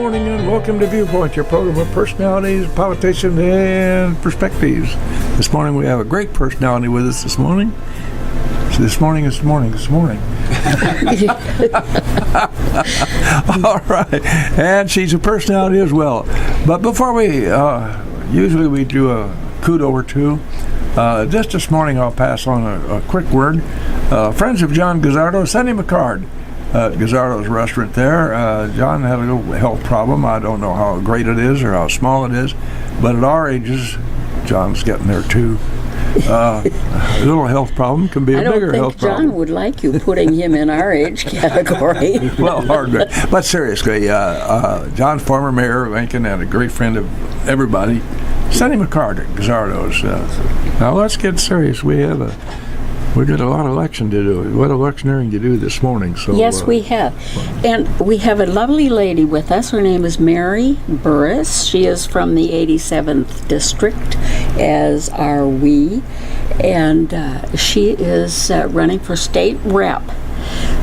morning and welcome to Viewpoint, your program of personalities, politicians, and perspectives. This morning we have a great personality with us this morning. So this morning. All right, and she's a personality as well. But before we, usually we do a kudo or two. Just this morning I'll pass on a quick word. Friends of John Gazzardo, send him a card. Gazzardo's restaurant there. John had a little health problem. I don't know how great it is or how small it is, but at our ages, John's getting there too. A little health problem can be a bigger health problem. I don't think John would like you putting him in our age category. Well, hardly. But seriously, John's former mayor of Lincoln and a great friend of everybody. Send him a card at Gazzardo's. Now let's get serious. We've got a lot of election to do. What electioneering to do this morning? So yes, we have. And we have a lovely lady with us. Her name is Mary Burress. She is from the 87th District, as are we. And she is running for state rep.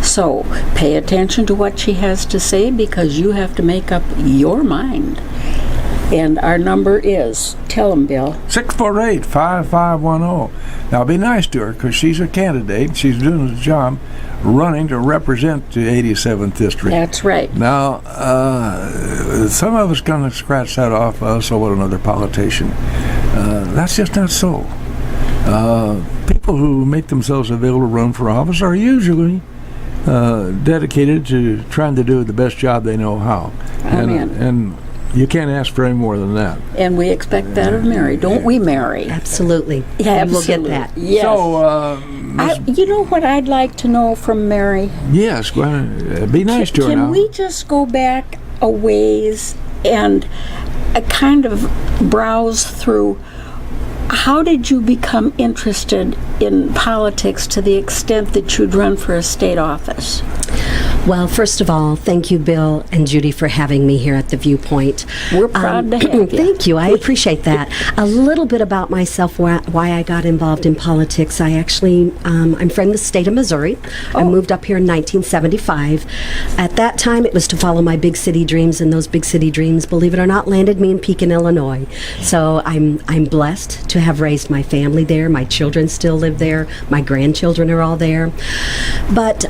So pay attention to what she has to say because you have to make up your mind. And our number is, tell them, Bill. 648-5510. Now, be nice to her because she's a candidate. She's doing the job running to represent the 87th District. That's right. Now, some of us going to scratch that off, so what another politician. That's just not so. People who make themselves available to run for office are usually dedicated to trying to do the best job they know how. Amen. And you can't ask for any more than that. And we expect that of Mary, don't we, Mary? Absolutely. Yeah, absolutely. We'll get that. Yes. So, you know what I'd like to know from Mary? yes, go ahead. Be nice to her now. Can we just go back a ways and kind of browse through how did you become interested in politics to the extent that you'd run for a state office? Well, first of all, thank you, Bill and Judy, for having me here at the Viewpoint. We're proud to have you. Thank you. I appreciate that. A little bit about myself, why I got involved in politics. I actually, I'm from the state of Missouri. I moved up here in 1975. At that time, it was to follow my big city dreams, and those big city dreams, believe it or not, landed me in Pekin, Illinois. So I'm blessed to have raised my family there. My children still live there. My grandchildren are all there. But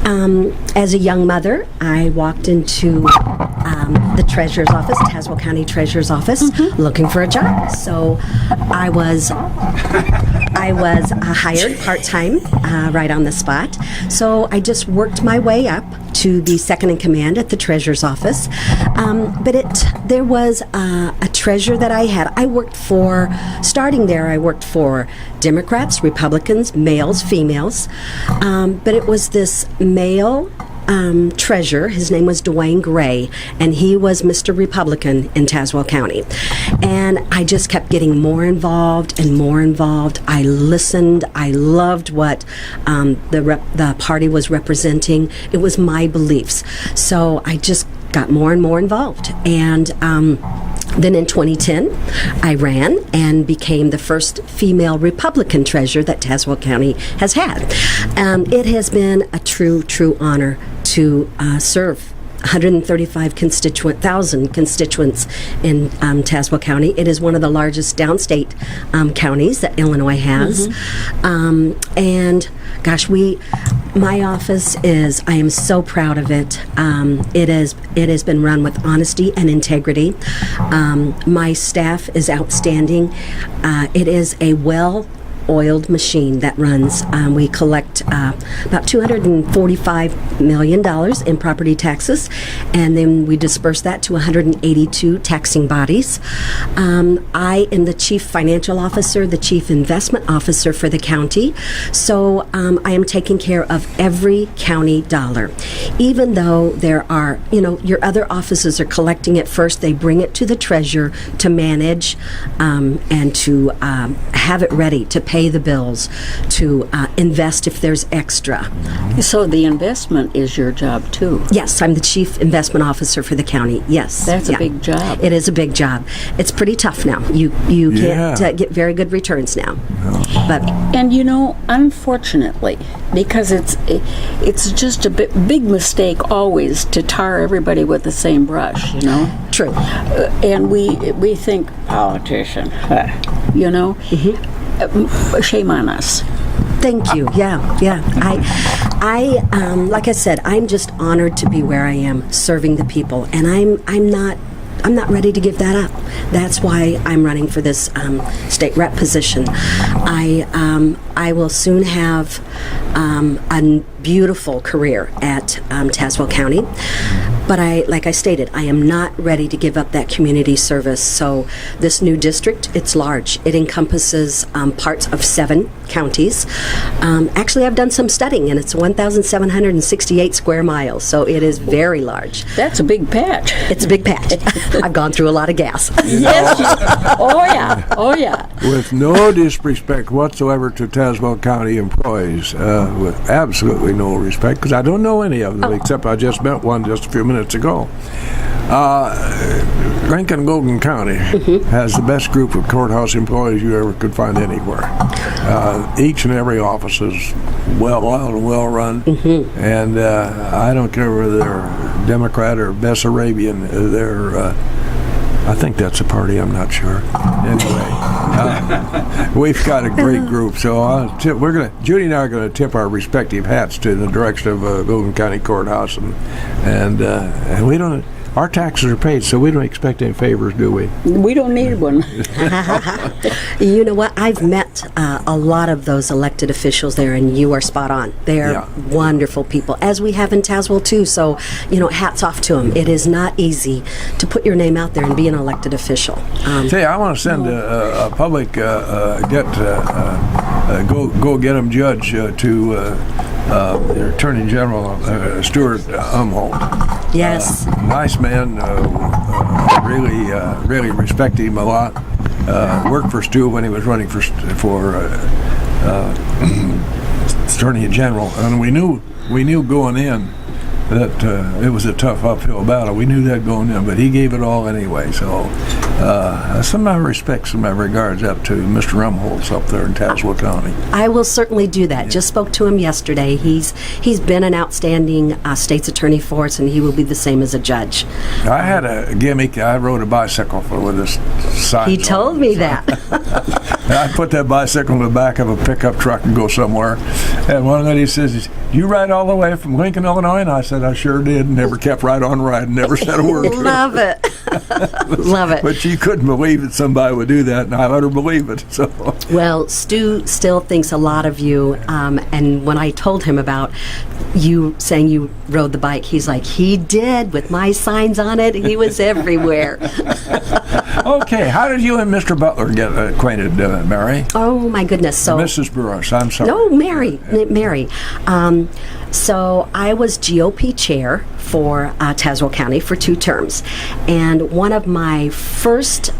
as a young mother, I walked into the treasurer's office, Tazewell County Treasurer's office, looking for a job. So I was hired part-time right on the spot. So I just worked my way up to be second in command at the treasurer's office. But there was a treasurer that I had. Starting there, I worked for Democrats, Republicans, males, females. But it was this male treasurer. His name was Dwayne Gray, and he was Mr. Republican in Tazewell County. And I just kept getting more involved and more involved. I listened. I loved what the party was representing. It was my beliefs. So I just got more and more involved. And then in 2010, I ran and became the first female Republican treasurer that Tazewell County has had. It has been a true honor to serve 135,000 constituents in Tazewell County. It is one of the largest downstate counties that Illinois has. And gosh, my office I am so proud of it. It has been run with honesty and integrity. My staff is outstanding. It is a well-oiled machine that runs. We collect about $245 million in property taxes, and then we disperse that to 182 taxing bodies. I am the chief financial officer, the chief investment officer for the county, so I am taking care of every county dollar. Even though there are, your other offices are collecting it first, they bring it to the treasurer to manage and to have it ready to pay pay the bills, to invest if there's extra. So the investment is your job too. Yes, I'm the chief investment officer for the county. Yes. That's a big job. It is a big job. It's pretty tough now. You can't get very good returns now. But And unfortunately, because it's just a big mistake always to tar everybody with the same brush, true. And we think politician, shame on us. Thank you. Yeah. I like I said, I'm just honored to be where I am, serving the people, and I'm not ready to give that up. That's why I'm running for this state rep position. I will soon have a beautiful career at Tazewell County. But like I stated, I am not ready to give up that community service. So this new district, it's large. It encompasses parts of 7 counties. Actually, I've done some studying, and it's 1,768 square miles. So it is very large. That's a big patch. It's a big patch. I've gone through a lot of gas. Yes. Oh yeah. With no disrespect whatsoever to Tazewell County employees, with absolutely no respect, because I don't know any of them, except I just met one just a few minutes ago. Lincoln-Golden County has the best group of courthouse employees you ever could find anywhere. Each and every office is well oiled and well run, and I don't care whether they're Democrat or Bessarabian, I think that's a party, I'm not sure. Anyway, we've got a great group, so Judy and I are going to tip our respective hats to the direction of Golden County Courthouse, and we don't. Our taxes are paid, so we don't expect any favors, do we? We don't need one. You know what? I've met a lot of those elected officials there, and you are spot on. They are wonderful people, as we have in Tazewell, too. So, hats off to them. It is not easy to put your name out there and be an elected official. Say, I want to send a public go get 'em judge to the Attorney General, Stuart Umholt. Yes. Nice man. Really respect him a lot. Worked for Stu when he was running for Attorney General, and we knew going in that it was a tough uphill battle. We knew that going in, but he gave it all anyway. So some of my respects and my regards up to Mr. Umholtz up there in Tazewell County. I will certainly do that. Just spoke to him yesterday. He's been an outstanding state's attorney for us, and he will be the same as a judge. I had a gimmick. I rode a bicycle with this sign. He told me that. I put that bicycle in the back of a pickup truck and go somewhere. And one night he says, "You ride all the way from Lincoln, Illinois?" And I said, "I sure did." Never kept right on riding. Never said a word. Love it. Love it. But she couldn't believe that somebody would do that, and I let her believe it. So. Well, Stu still thinks a lot of you, and when I told him about you saying you rode the bike, he's like, he did, with my signs on it. He was everywhere. Okay, how did you and Mr. Butler get acquainted, Mary? Oh, my goodness. So Mrs. Burress, I'm sorry. No, Mary. So I was GOP chair for Tazewell County for 2 terms. And one of my first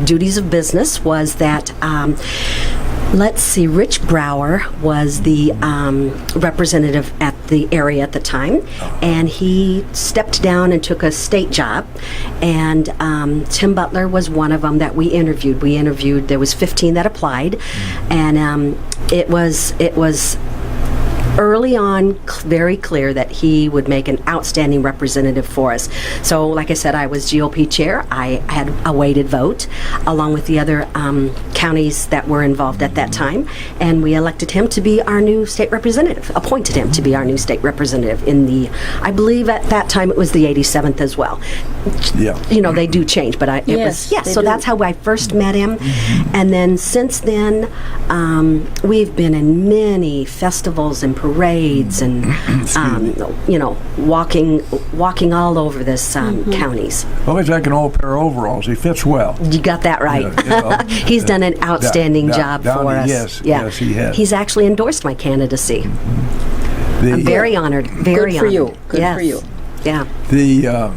duties of business was that Rich Brower was the representative at the area at the time, and he stepped down and took a state job, and Tim Butler was one of them that we interviewed. There was 15 that applied, and it was early on very clear that he would make an outstanding representative for us. So, like I said, I was GOP chair. I had a weighted vote along with the other counties that were involved at that time, and we elected him to be our new state representative, appointed him to be our new state representative in the, I believe at that time it was the 87th as well. Yeah. They do change, but so that's how I first met him. And then since then, we've been in many festivals and parades and walking all over this counties. Well, he's like an old pair of overalls. He fits well. You got that right. He's done an outstanding job for us. Yes, he has. He's actually endorsed my candidacy. I'm very honored. Very honored. Good for you. Yeah. The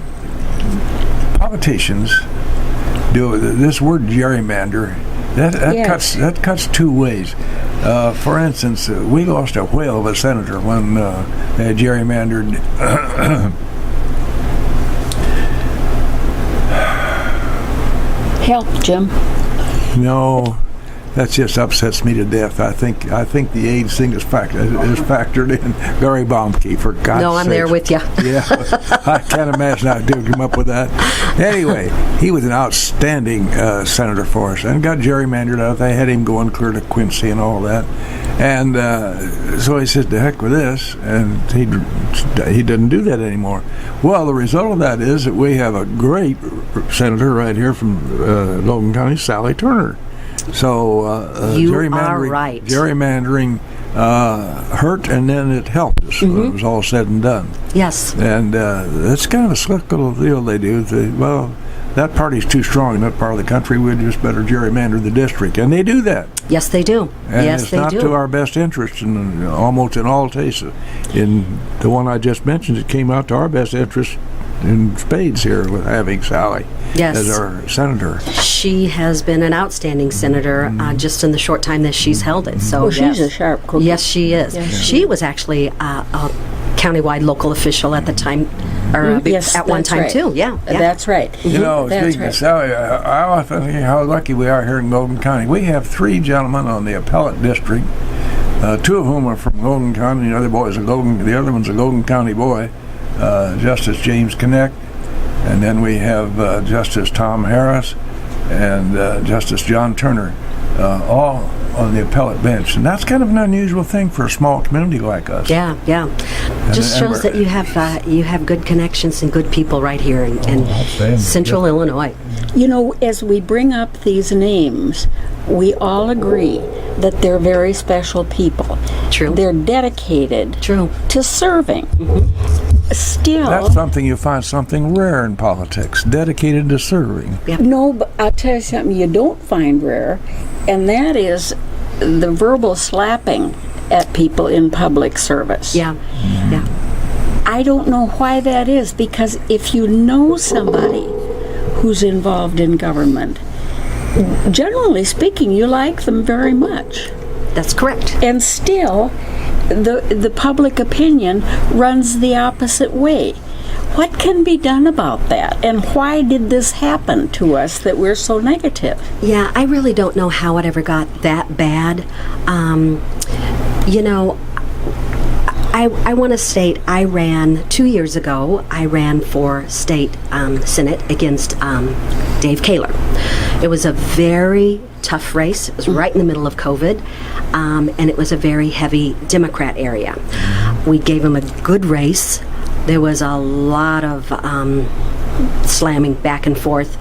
politicians do this word gerrymander That cuts two ways. For instance, we lost a whale of a senator when they had gerrymandered. Help, Jim. No, that just upsets me to death. I think the AIDS thing is factored in. Gary Baumke, for God's sake. No, I'm there with you. Yeah, I can't imagine how to come up with that. Anyway, he was an outstanding senator for us, and got gerrymandered out. They had him going clear to Quincy and all that, and so he said, "To heck with this," and he didn't do that anymore. Well, the result of that is that we have a great senator right here from Logan County, Sally Turner. So you are right. Gerrymandering hurt, and then it helped us when it was all said and done. Yes. And that's kind of a slick little deal they do. That party's too strong in that part of the country. We'd just better gerrymander the district. And they do that. Yes, they do. And yes, it's they not do. to our best interest, in almost in all cases. In the one I just mentioned, it came out to our best interest in spades here with having Sally as our senator. She has been an outstanding senator just in the short time that she's held it. So she's a sharp cookie. Yes, she is. Yes, she was actually a countywide local official at the time, or at one time too. Yeah, that's right. You know, speaking of Sally, I often think how lucky we are here in Logan County. We have 3 gentlemen on the appellate district, 2 of whom are from Logan County. The other one's a Logan County boy, Justice James Kinect, and then we have Justice Tom Harris and Justice John Turner, all on the appellate bench, and that's kind of an unusual thing for a small community like us. Yeah. Just shows that you have good connections and good people right here in Central Illinois. You know, as we bring up these names, we all agree that they're very special people. True. They're dedicated. True. To serving. Still, that's something you find something rare in politics. Dedicated to serving. Yep. No, but I'll tell you something you don't find rare, and that is the verbal slapping at people in public service. Yeah. I don't know why that is, because if you know somebody who's involved in government, generally speaking, you like them very much. That's correct. And still, the public opinion runs the opposite way. What can be done about that? And why did this happen to us that we're so negative? Yeah, I really don't know how it ever got that bad. You know, I want to state I ran 2 years ago. I ran for state Senate against Dave Kaler. It was a very tough race. It was right in the middle of COVID, and it was a very heavy Democrat area. We gave him a good race. There was a lot of slamming back and forth.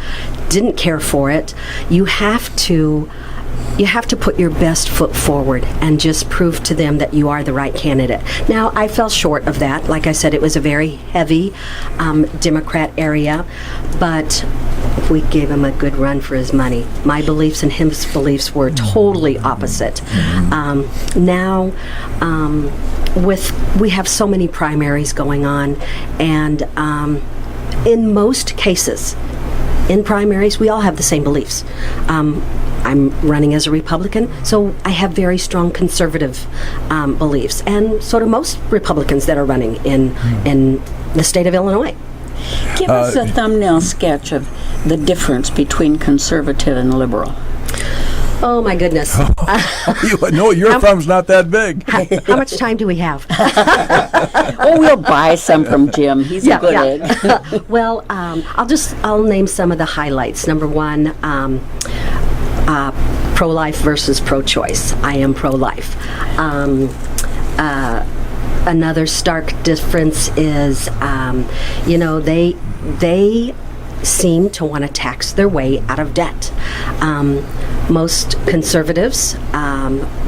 Didn't care for it. You have to put your best foot forward and just prove to them that you are the right candidate. Now, I fell short of that. Like I said, it was a very heavy Democrat area, but we gave him a good run for his money. My beliefs and his beliefs were totally opposite. Now, we have so many primaries going on, and in most cases, in primaries, we all have the same beliefs. I'm running as a Republican, so I have very strong conservative beliefs, and so do most Republicans that are running in the state of Illinois. Give us a thumbnail sketch of the difference between conservative and liberal. Oh, my goodness. No, your thumb's not that big. How much time do we have? Oh, we'll buy some from Jim. He's a good egg. Well, I'll name some of the highlights. Number one, pro-life versus pro-choice. I am pro-life. Another stark difference is, they seem to want to tax their way out of debt. Most conservatives,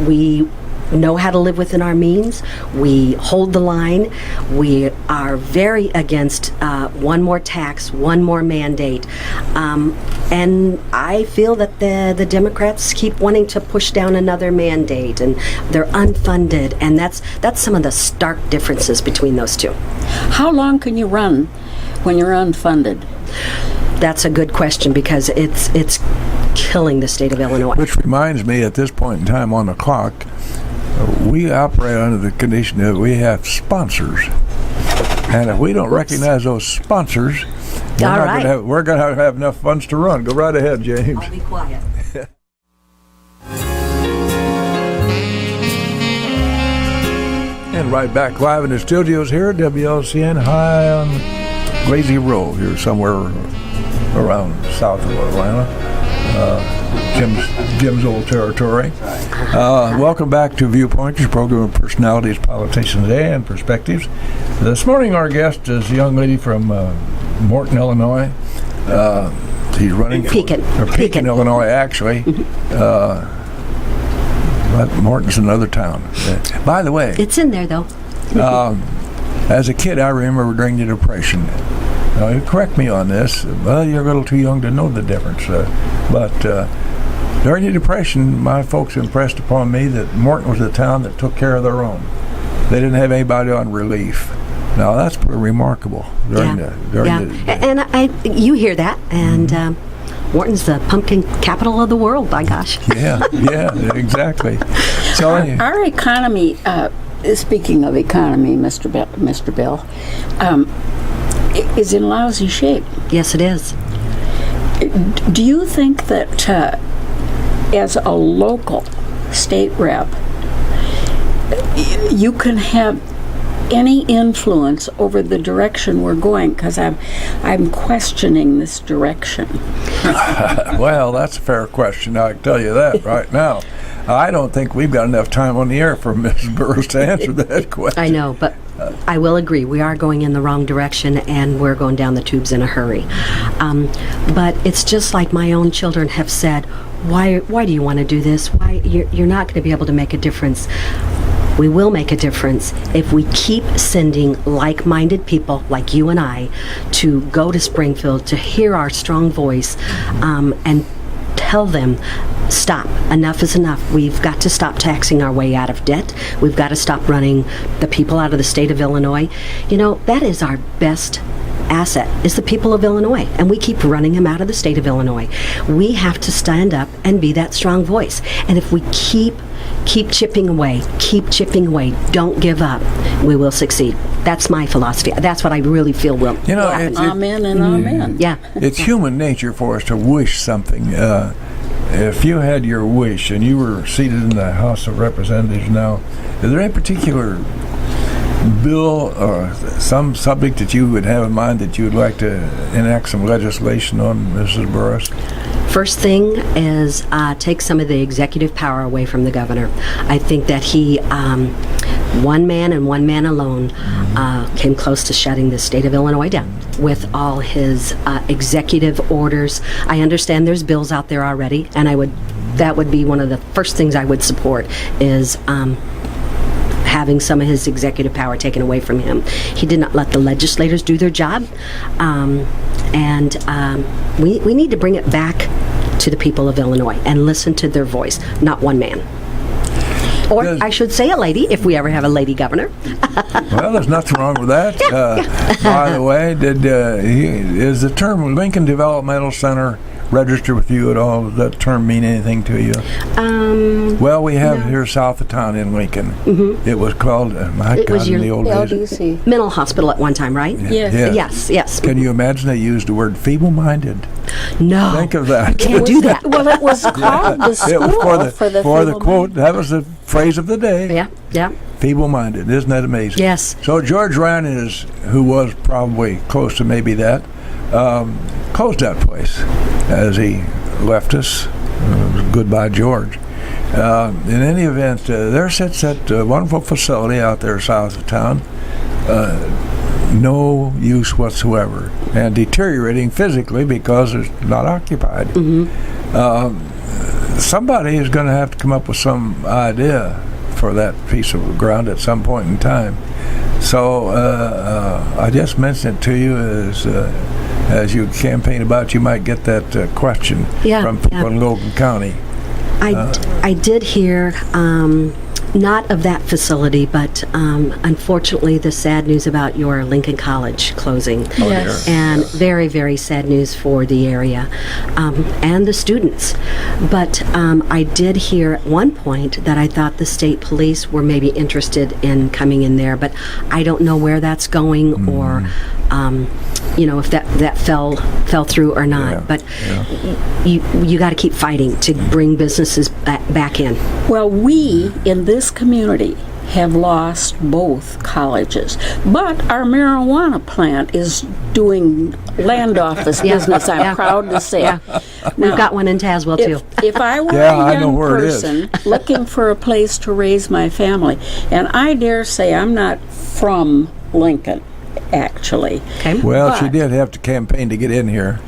we know how to live within our means. We hold the line. We are very against one more tax, one more mandate. And I feel that the Democrats keep wanting to push down another mandate, and they're unfunded, and that's some of the stark differences between those two. How long can you run when you're unfunded? That's a good question, because it's tilling the state of Illinois. Which reminds me, at this point in time on the clock, we operate under the condition that we have sponsors. And if we don't recognize those sponsors, we're going to have enough funds to run. Go right ahead, James. I'll be quiet. And right back live in the studios here at WLCN, high on Lazy Row, here somewhere around south of Atlanta, Jim's old territory. Welcome back to Viewpoint, your program of personalities, politicians, and perspectives. This morning our guest is a young lady from Morton, Illinois. She's running Pekin, Illinois, actually. But Morton's another town. By the way, it's in there though. As a kid, I remember during the Depression. Now, correct me on this. Well, you're a little too young to know the difference. But during the Depression, my folks impressed upon me that Morton was a town that took care of their own. They didn't have anybody on relief. Now, that's pretty remarkable. And you hear that, and Morton's the pumpkin capital of the world, by gosh. Yeah, exactly. So our economy, speaking of economy, Mr. Bill, is in lousy shape. Yes, it is. Do you think that as a local state rep, you can have any influence over the direction we're going? Because I'm questioning this direction. Well, that's a fair question. I can tell you that right now. I don't think we've got enough time on the air for Mrs. Burress to answer that question. I know, but I will agree. We are going in the wrong direction, and we're going down the tubes in a hurry. But it's just like my own children have said, why do you want to do this? Why you're not going to be able to make a difference. We will make a difference if we keep sending like-minded people like you and I to go to Springfield to hear our strong voice and tell them, stop, enough is enough. We've got to stop taxing our way out of debt. We've got to stop running the people out of the state of Illinois. You know, that is our best asset, is the people of Illinois, and we keep running them out of the state of Illinois. We have to stand up and be that strong voice. And if we keep chipping away, don't give up, we will succeed. That's my philosophy. That's what I really feel will happen. Amen and amen. Yeah. It's human nature for us to wish something. If you had your wish and you were seated in the House of Representatives now, is there any particular bill or some subject that you would have in mind that you would like to enact some legislation on, Mrs. Burress? First thing is take some of the executive power away from the governor. I think that he, one man and one man alone, came close to shutting the state of Illinois down with all his executive orders. I understand there's bills out there already, and that would be one of the first things I would support is having some of his executive power taken away from him. He did not let the legislators do their job, and we need to bring it back to the people of Illinois and listen to their voice, not one man. Or I should say a lady, if we ever have a lady governor. Well, there's nothing wrong with that. By the way, is the term Lincoln Developmental Center register with you at all? Does that term mean anything to you? Well, we have here south of town in Lincoln. Mm-hmm. It was called, in the old days. Mental hospital at one time, right? Yes. Can you imagine they used the word feeble-minded? No. Think of that. You can't do that. Well, it was called the school for the quote. That was the phrase of the day. Yeah. Feeble-minded. Isn't that amazing? Yes. So George Ryan who was probably close to maybe that, closed that place as he left us. Goodbye, George. In any event, there sits that wonderful facility out there south of town. No use whatsoever, and deteriorating physically because it's not occupied. Mm-hmm. Somebody is going to have to come up with some idea for that piece of ground at some point in time. So I just mentioned it to you as you campaign about, you might get that question from people in Logan County. I did hear Not of that facility, but unfortunately, the sad news about your Lincoln College closing. Yes. And very, very sad news for the area and the students. But I did hear at one point that I thought the state police were maybe interested in coming in there, but I don't know where that's going or if that fell through or not. Yeah. But you got to keep fighting to bring businesses back in. Well, we in this community have lost both colleges, but our marijuana plant is doing land office business. I'm proud to say. Yeah. We've got one in Tazewell too. If I were Yeah, a I know young where it is. person looking for a place to raise my family, and I dare say I'm not from Lincoln, actually. Okay. Well, she But- did have to campaign to get in here.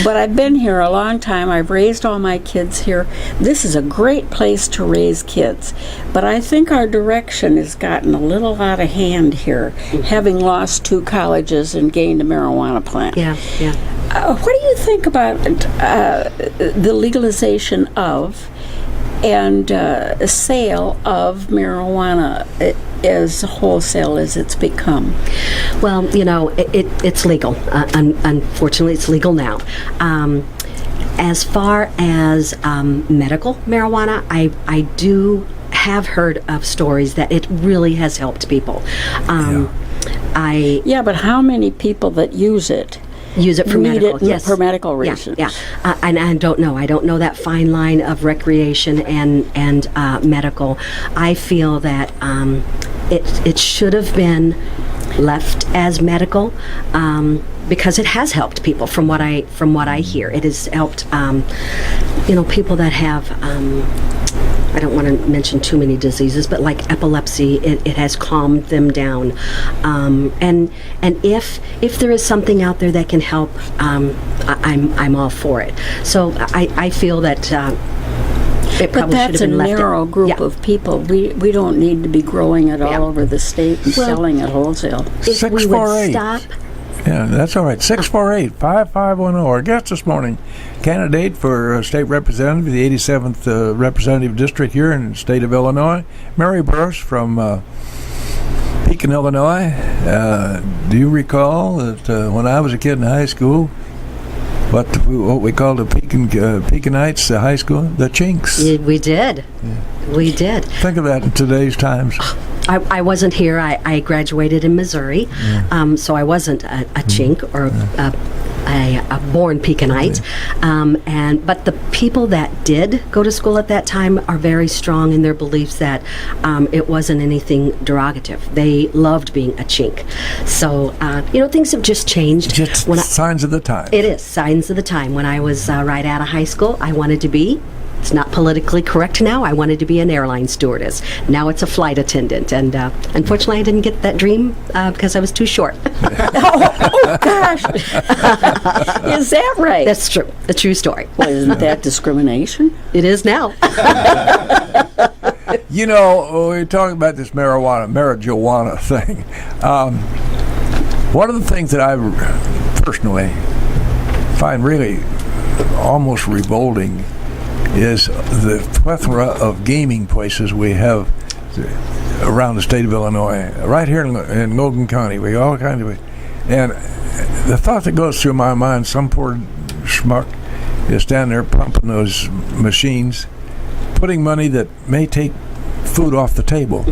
But I've been here a long time. I've raised all my kids here. This is a great place to raise kids. But I think our direction has gotten a little out of hand here, having lost 2 colleges and gained a marijuana plant. Yeah. What do you think about the legalization of and sale of marijuana as wholesale as it's become? Well, it's legal. Unfortunately, it's legal now. As far as medical marijuana, I do have heard of stories that it really has helped people. Yeah, but how many people that use it Use it for need medical, it yes. for medical reasons? Yeah. And I don't know. I don't know that fine line of recreation and medical. I feel that it should have been left as medical because it has helped people. From what I hear, it has helped people that have. I don't want to mention too many diseases, but like epilepsy, it has calmed them down. And if there is something out there that can help, I'm all for it. So I feel that it But probably should that's have a been left. narrow group of people. We don't need to be growing it all over the state and selling it wholesale. If we would 648. stop. Yeah, that's all right. 648-5510. Our guest this morning, candidate for state representative of the 87th representative district here in the state of Illinois, Mary Burress from Pekin, Illinois. Do you recall that when I was a kid in high school, what we called the Pekinites high school, the Chinks? Yeah, we did. We did. Think of that in today's times. I wasn't here. I graduated in Missouri, so I wasn't a chink or a born Pekinite. But the people that did go to school at that time are very strong in their beliefs that it wasn't anything derogative. They loved being a chink. So things have just changed. Just signs of the time. It is signs of the time. When I was right out of high school, I wanted to be. It's not politically correct now. I wanted to be an airline stewardess. Now it's a flight attendant. And unfortunately, I didn't get that dream because I was too short. Oh, gosh. Is that right? That's true. A true story. Well, isn't that discrimination? It is now. We're talking about this marijuana thing. One of the things that I personally find really almost revolting is the plethora of gaming places we have around the state of Illinois. Right here in Logan County, we all kind of, and the thought that goes through my mind, some poor schmuck is down there pumping those machines, putting money that may take food off the table.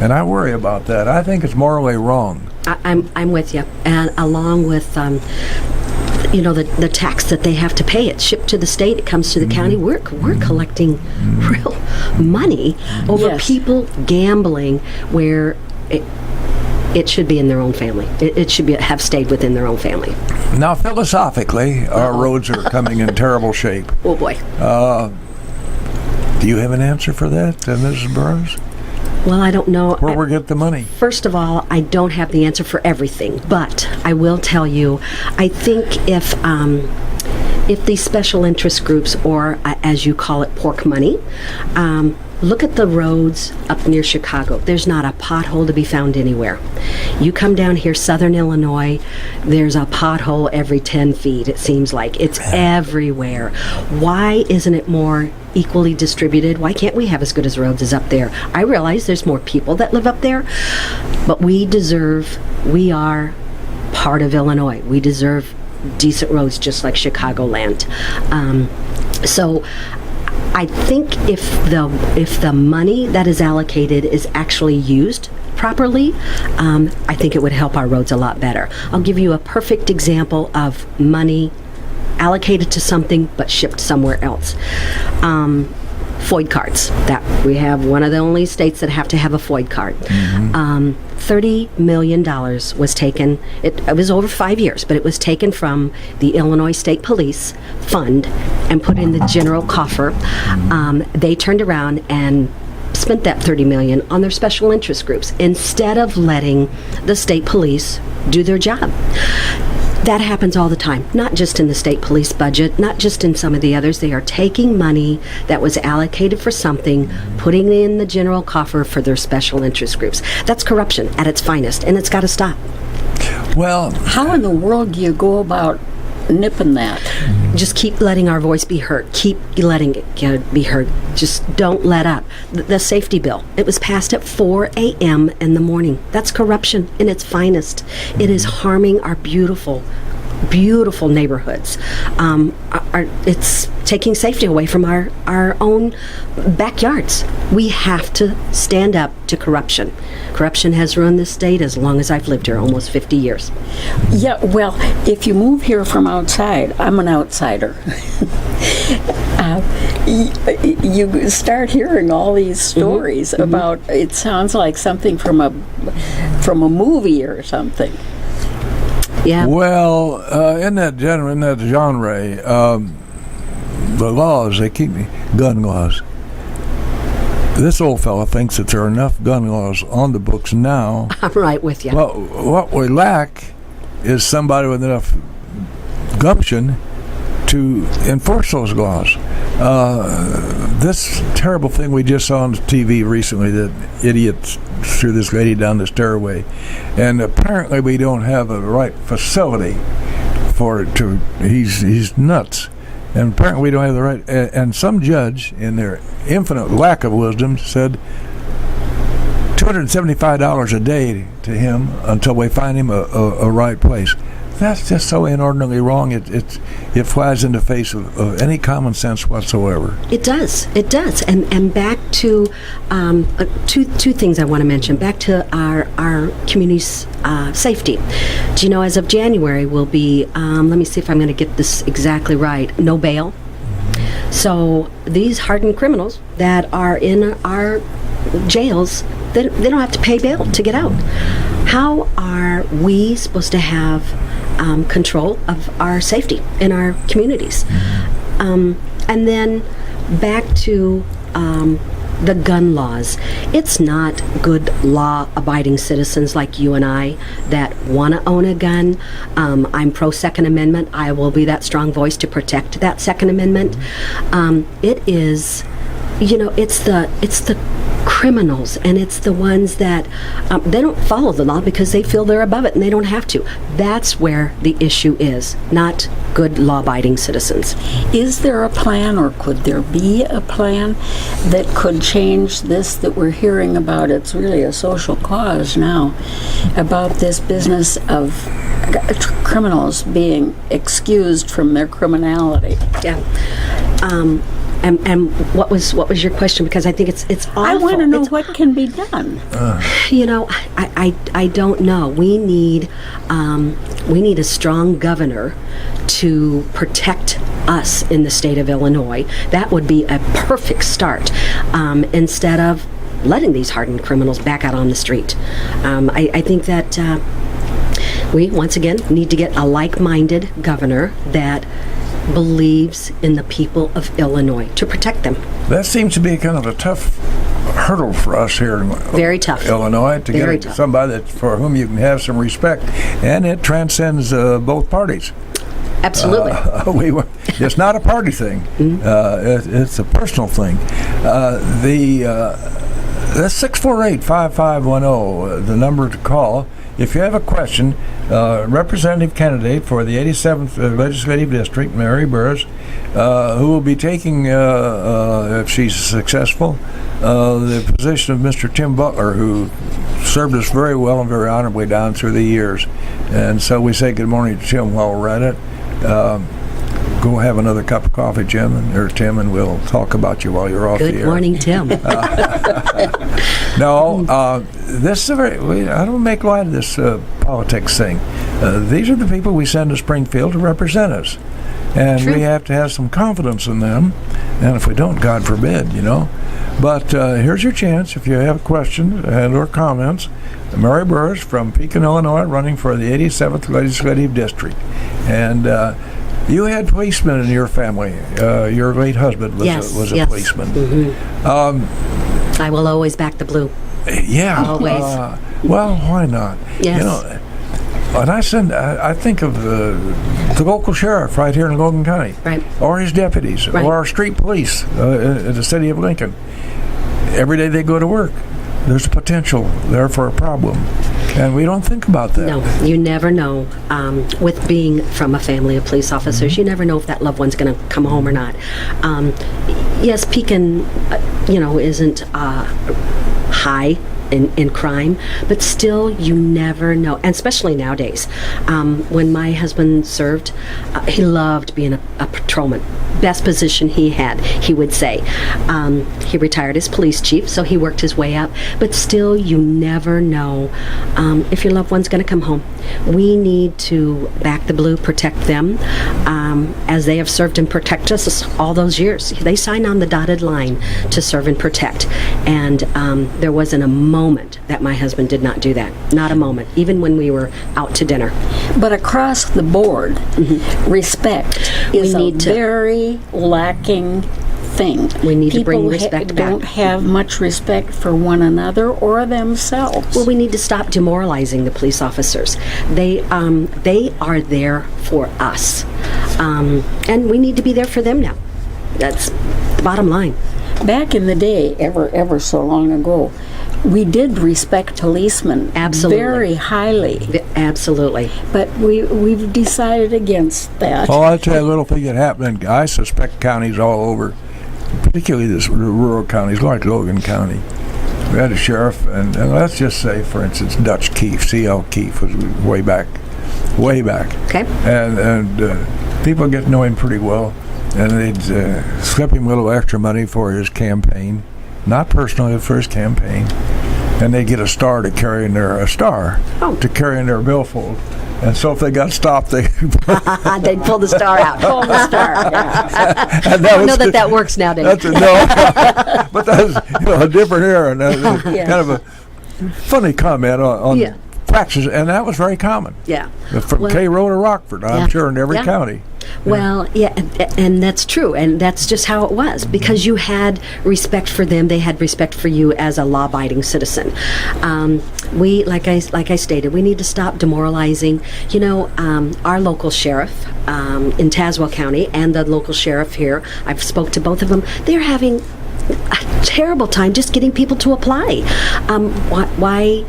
And I worry about that. I think it's morally wrong. I'm with you. And along with the tax that they have to pay, it's shipped to the state, it comes to the county. We're collecting real money over people gambling where it should be in their own family. It should have stayed within their own family. Now, philosophically, our roads are coming in terrible shape. Oh boy. Do you have an answer for that, Mrs. Burress? Well, I don't know. Where we get the money? First of all, I don't have the answer for everything, but I will tell you, I think if these special interest groups, or as you call it, pork money, look at the roads up near Chicago. There's not a pothole to be found anywhere. You come down here, southern Illinois, there's a pothole every 10 feet, it seems like. It's everywhere. Why isn't it more equally distributed? Why can't we have as good as roads as up there? I realize there's more people that live up there, but we are part of Illinois. We deserve decent roads just like Chicagoland. So I think if the money that is allocated is actually used properly, I think it would help our roads a lot better. I'll give you a perfect example of money allocated to something but shipped somewhere else. FOID cards. That we have one of the only states that have to have a FOID card. $30 million was taken. It was over 5 years, but it was taken from the Illinois State Police Fund and put in the general coffer. They turned around and spent that $30 million on their special interest groups instead of letting the state police do their job. That happens all the time, not just in the state police budget, not just in some of the others. They are taking money that was allocated for something, putting it in the general coffer for their special interest groups. That's corruption at its finest, and it's got to stop. Well, how in the world do you go about nipping that? Just keep letting our voice be heard. Keep letting it be heard. Just don't let up. The safety bill, it was passed at 4 a.m. in the morning. That's corruption in its finest. It is harming our beautiful neighborhoods. It's taking safety away from our own backyards. We have to stand up to corruption. Corruption has ruined this state as long as I've lived here, almost 50 years. Yeah, well, if you move here from outside, I'm an outsider. You start hearing all these stories about, it sounds like something from a movie or something. Yeah. Well, in that genre, the laws, they keep gun laws. This old fella thinks that there are enough gun laws on the books now. I'm right with you. Well, what we lack is somebody with enough gumption to enforce those laws. This terrible thing we just saw on TV recently, that idiot threw this lady down the stairway, and apparently we don't have the right facility for it to. He's nuts, and apparently we don't have the right. And some judge, in their infinite lack of wisdom, said $275 a day to him until we find him a right place. That's just so inordinately wrong. It flies in the face of any common sense whatsoever. It does. And back to two things I want to mention. Back to our community's safety. Do you know, as of January, will be, let me see if I'm going to get this exactly right, no bail. So these hardened criminals that are in our jails, they don't have to pay bail to get out. How are we supposed to have control of our safety in our communities? And then back to the gun laws. It's not good law-abiding citizens like you and I that want to own a gun. I'm pro-Second Amendment. I will be that strong voice to protect that Second Amendment. It is, it's the criminals, and it's the ones that they don't follow the law because they feel they're above it and they don't have to. That's where the issue is, not good law-abiding citizens. Is there a plan, or could there be a plan that could change this that we're hearing about? It's really a social cause now, about this business of criminals being excused from their criminality. Yeah. And what was your question? Because I think it's awful. I want to know what can be done. I don't know. We need a strong governor to protect us in the state of Illinois. That would be a perfect start, instead of letting these hardened criminals back out on the street. I think that we once again need to get a like-minded governor that believes in the people of Illinois to protect them. That seems to be kind of a tough hurdle for us here in Very tough. Illinois, to Very get tough. somebody for whom you can have some respect, and it transcends both parties. Absolutely. It's not a party thing. It's a personal thing. That's 648-5510, the number to call if you have a question, representative candidate for the 87th Legislative District, Mary Burress, who will be taking, if she's successful, the position of Mr. Tim Butler, who served us very well and very honorably down through the years. And so we say good morning to Tim while we're at it. Go have another cup of coffee, Tim, and we'll talk about you while you're off the air. Good morning, Tim. No, this is I don't make light of this politics thing. These are the people we send to Springfield to represent us. And True. we have to have some confidence in them. And if we don't, God forbid, But here's your chance if you have questions and or comments. Mary Burress from Pekin, Illinois, running for the 87th Legislative District. And you had policemen in your family. Your late husband was a policeman. Mm-hmm. I will always back the blue. Yeah. Always. Well, why not? Yes. And I think of the local sheriff right here in Logan County, Right. or his deputies, Right. or our street police in the city of Lincoln. Every day they go to work, there's potential there for a problem, and we don't think about that. No, you never know. With being from a family of police officers, you never know if that loved one's going to come home or not. Yes, Pekin, isn't high in crime, but still you never know, and especially nowadays. When my husband served, he loved being a patrolman. Best position he had, he would say. He retired as police chief, so he worked his way up, but still you never know if your loved one's going to come home. We need to back the blue, protect them, as they have served and protected us all those years. They signed on the dotted line to serve and protect, and there wasn't a moment that my husband did not do that. Not a moment, even when we were out to dinner. But across the board, respect is a very lacking thing. We need to bring respect People back. don't have much respect for one another or themselves. Well, we need to stop demoralizing the police officers. They are there for us, and we need to be there for them now. That's the bottom line. Back in the day, ever so long ago, we did respect policemen Absolutely. very highly. Absolutely. But we've decided against that. Oh, I'll tell you a little thing that happened. I suspect counties all over, particularly the rural counties like Logan County. We had a sheriff, and let's just say, for instance, Dutch Keefe, C.L. Keefe was way back. Okay. And people get to know him pretty well, and they'd slip him a little extra money for his campaign, not personally, for his campaign, and they get a star to carry in their billfold. And so if they got stopped, they'd pull the star out. Pull the star, yeah. I don't know that works nowadays. But that's a different era, and kind of a funny comment on practice, and that was very common. Yeah. From Cairo to Rockford, I'm sure, in every county. Well, yeah, and that's true, and that's just how it was, because you had respect for them, they had respect for you as a law-abiding citizen. We, like I stated, we need to stop demoralizing. Our local sheriff in Tazewell County and the local sheriff here, I've spoke to both of them, they're having a terrible time just getting people to apply. Why?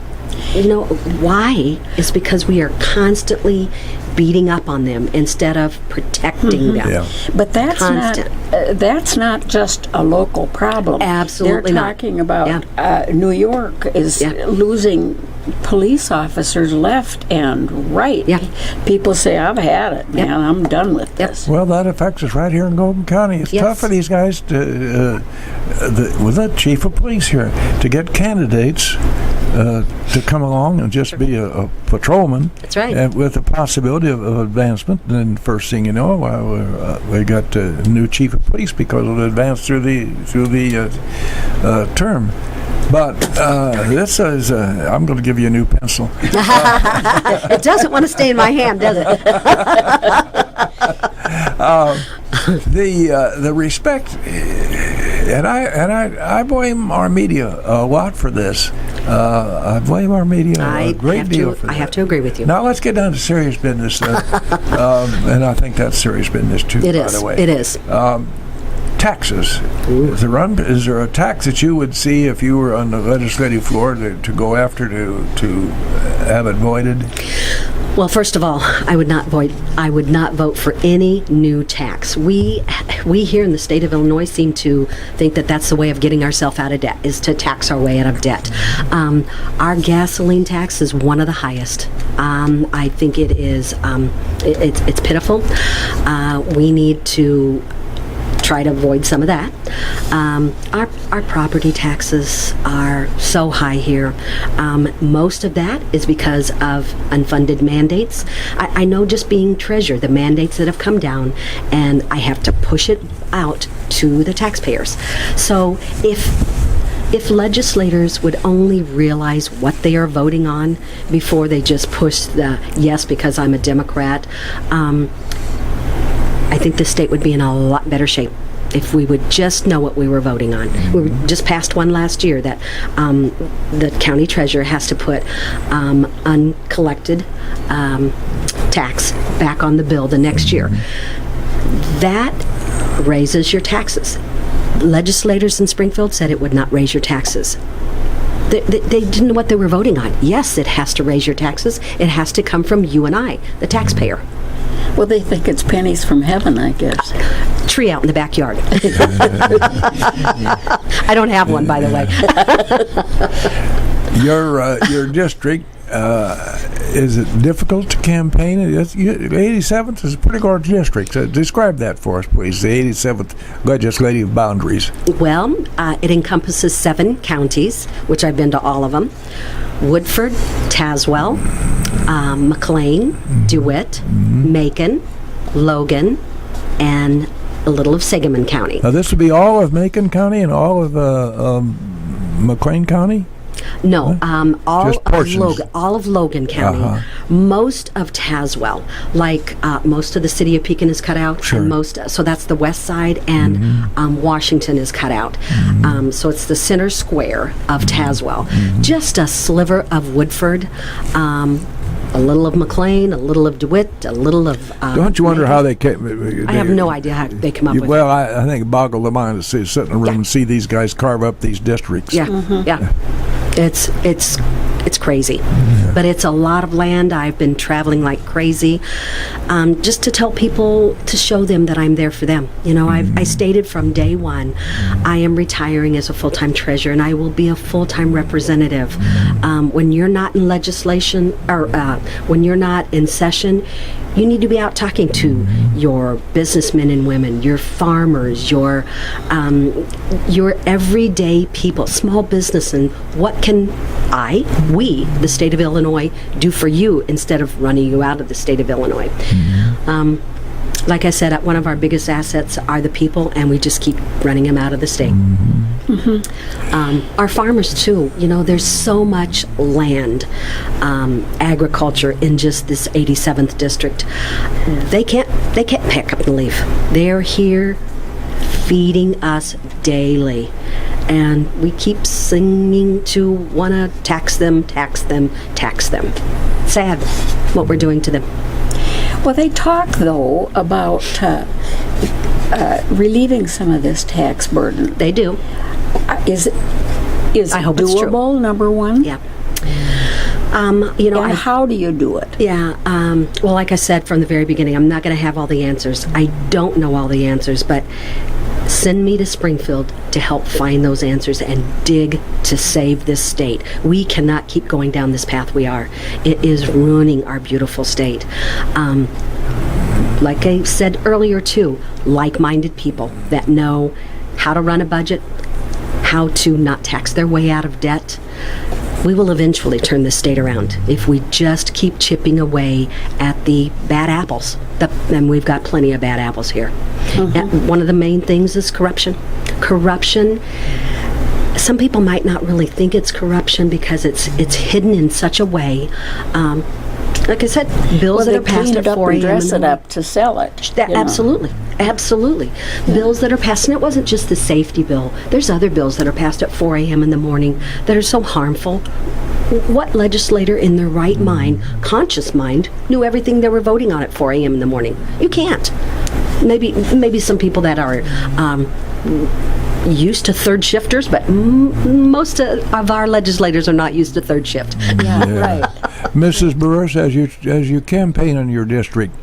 Why is because we are constantly beating up on them instead of protecting them. Yeah. But that's not just a local problem. Absolutely They're not. talking about New York is losing police officers left and right. Yeah. People say, I've had it, man. I'm done with this. Well, that affects us right here in Logan County. It's tough for these guys with the chief of police here to get candidates to come along and just be a patrolman. That's right. And with the possibility of advancement. And then first thing you know, we got a new chief of police because it advanced through the term. But this is, I'm going to give you a new pencil. It doesn't want to stay in my hand, does it? The respect, and I blame our media a lot for this. I blame our media a great deal for that. I have to agree with you. Now let's get down to serious business, and I think that's serious business too. It by is. the way. It is. taxes. Is there a tax that you would see if you were on the legislative floor to go after to have it voided? Well, first of all, I would not vote for any new tax. We here in the state of Illinois seem to think that that's the way of getting ourselves out of debt, is to tax our way out of debt. Our gasoline tax is one of the highest. I think it is. It's pitiful. We need to try to avoid some of that. Our property taxes are so high here. Most of that is because of unfunded mandates. I know, just being treasurer, the mandates that have come down, and I have to push it out to the taxpayers. So if legislators would only realize what they are voting on before they just push the yes because I'm a Democrat, I think the state would be in a lot better shape if we would just know what we were voting on. We just passed one last year that the county treasurer has to put uncollected tax back on the bill the next year. That raises your taxes. Legislators in Springfield said it would not raise your taxes. They didn't know what they were voting on. Yes, it has to raise your taxes. It has to come from you and I, the taxpayer. Well, they think it's pennies from heaven, I guess. Tree out in the backyard. I don't have one, by the way. Your district, is it difficult to campaign? 87th is a pretty large district. Describe that for us, please, the 87th legislative boundaries. Well, it encompasses 7 counties, which I've been to all of them. Woodford, Tazewell, McLean, DeWitt, Macon, Logan, and a little of Sangamon County. Now, this would be all of Macon County and all of McLean County? No, all of Logan County, most of Tazewell, like most of the city of Pekin is cut out, Sure. and so that's the west side, and Washington is cut out. So it's the center square of Tazewell. Just a sliver of Woodford, a little of McLean, a little of DeWitt, a little of... Don't you wonder how they came... I have no idea how they come up with Well, I think it boggled the mind to sit in a room and see these guys carve up these districts. Yeah. It's crazy, but it's a lot of land. I've been traveling like crazy, just to tell people, to show them that I'm there for them. You know, I stated from day one, I am retiring as a full-time treasurer, and I will be a full-time representative. When you're not in legislation, or when you're not in session, you need to be out talking to your businessmen and women, your farmers, your everyday people, small business, and what can we, the state of Illinois, do for you instead of running you out of the state of Illinois. Like I said, one of our biggest assets are the people, and we just keep running them out of the state. Our farmers too, you know, there's so much land, agriculture in just this 87th district. They can't pick up and leave. They're here feeding us daily, and we keep singing to want to tax them. Sad what we're doing to them. Well, they talk, though, about relieving some of this tax burden. They do. Is it I hope it's true. doable, number one? Yeah. You know, and how do you do it? Yeah. Well, like I said from the very beginning, I'm not going to have all the answers. I don't know all the answers, but send me to Springfield to help find those answers and dig to save this state. We cannot keep going down this path we are. It is ruining our beautiful state. Like I said earlier, too, like-minded people that know how to run a budget, how to not tax their way out of debt. We will eventually turn this state around if we just keep chipping away at the bad apples. And we've got plenty of bad apples here. And one of the main things is corruption. Corruption, some people might not really think it's corruption because it's hidden in such a way. Like I said, bills that are passed at 4 a.m. dress it up to sell it. Absolutely. Bills that are passed, and it wasn't just the safety bill. There's other bills that are passed at 4 a.m. in the morning that are so harmful. What legislator in their right mind, conscious mind, knew everything they were voting on at 4 a.m. in the morning? You can't. Maybe some people that are used to third shifters, but most of our legislators are not used to third shift. Yeah, right. Mrs. Burress, as you campaign in your district,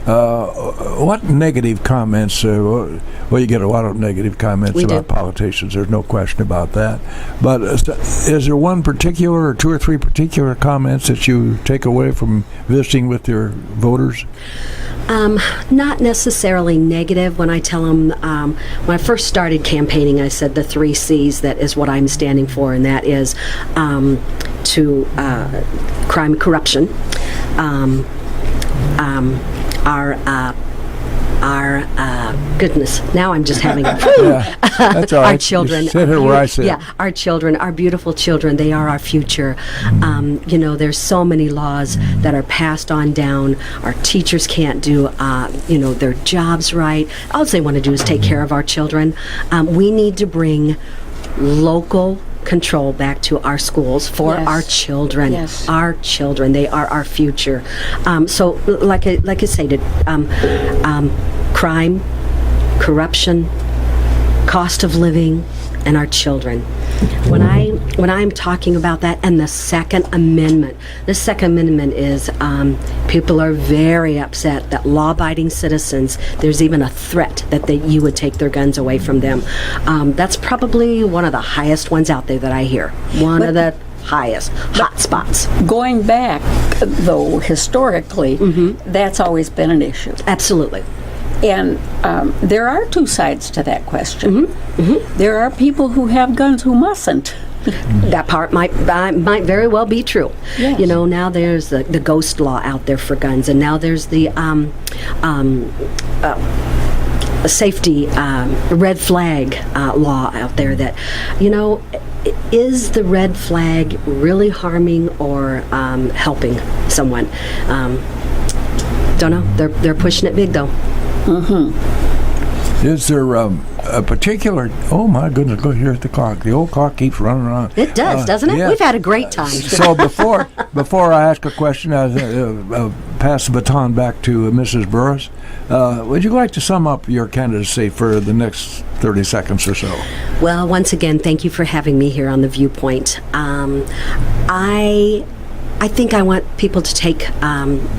what negative comments? Well, you get a lot of negative comments about politicians. There's no question about that. But is there one particular, or two or three particular comments that you take away from visiting with your voters? Not necessarily negative. When I tell them, when I first started campaigning, I said the 3 C's, that is what I'm standing for, and that is to crime, corruption, our goodness, now I'm just having a that's all right. Our children, our children, our beautiful children, they are our future. There's so many laws that are passed on down. Our teachers can't do their jobs right. All they want to do is take care of our children. We need to bring local control back to our schools for our children. Yes. Our children, they are our future. So, like I stated, crime, corruption, cost of living, and our children. When I'm talking about that, and the Second Amendment is people are very upset that law-abiding citizens, there's even a threat that you would take their guns away from them. That's probably one of the highest ones out there that I hear. One of the highest hot spots. Going back, though, historically, that's always been an issue. Absolutely. And there are 2 sides to that question. There are people who have guns who mustn't. That part might very well be true. Yes. Now there's the ghost law out there for guns, and now there's the safety red flag law out there that, is the red flag really harming or helping someone? Don't know. They're pushing it big, though. Is there a particular? Oh my goodness! Go here's the clock. The old clock keeps running around. It does, doesn't it? Yeah. We've had a great time. So before I ask a question, I pass the baton back to Mrs. Burress. Would you like to sum up your candidacy for the next 30 seconds or so? Well, once again, thank you for having me here on the Viewpoint. I think I want people to take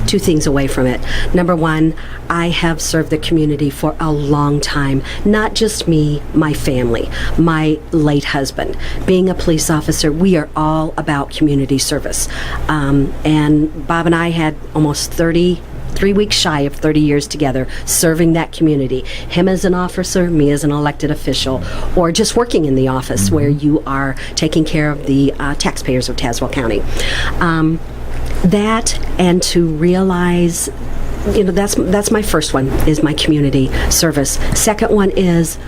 2 things away from it. Number one, I have served the community for a long time. Not just me, my family, my late husband. Being a police officer, we are all about community service. And Bob and I had almost 3 weeks shy of 30 years together serving that community. Him as an officer, me as an elected official, or just working in the office where you are taking care of the taxpayers of Tazewell County. That, and to realize, that's my first one, is my community service. Second one is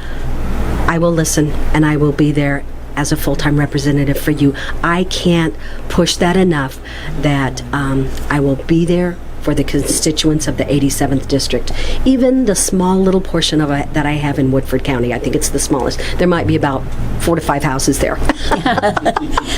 I will listen and I will be there as a full-time representative for you. I can't push that enough, that I will be there for the constituents of the 87th District. Even the small little portion of it that I have in Woodford County, I think it's the smallest. There might be about 4 to 5 houses there.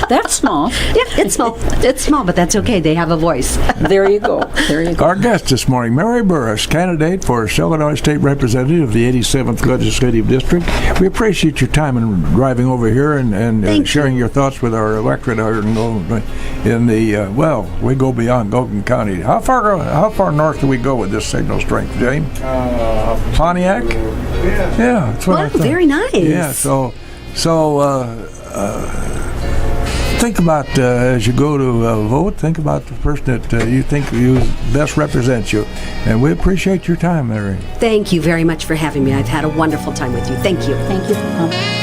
That's small. Yeah, it's small. It's small, but that's okay. They have a voice. There you go. There you go. Our guest this morning, Mary Burress, candidate for Illinois State Representative of the 87th Legislative District. We appreciate your time in driving over here and sharing your thoughts with our electorate in the, we go beyond Golden County. How far north do we go with this signal strength, James? Pontiac? Yeah. That's what I thought. Very nice. Yeah, so think about, as you go to vote, think about the person that you think best represents you. And we appreciate your time, Mary. Thank you very much for having me. I've had a wonderful time with you. Thank you. Thank you for coming.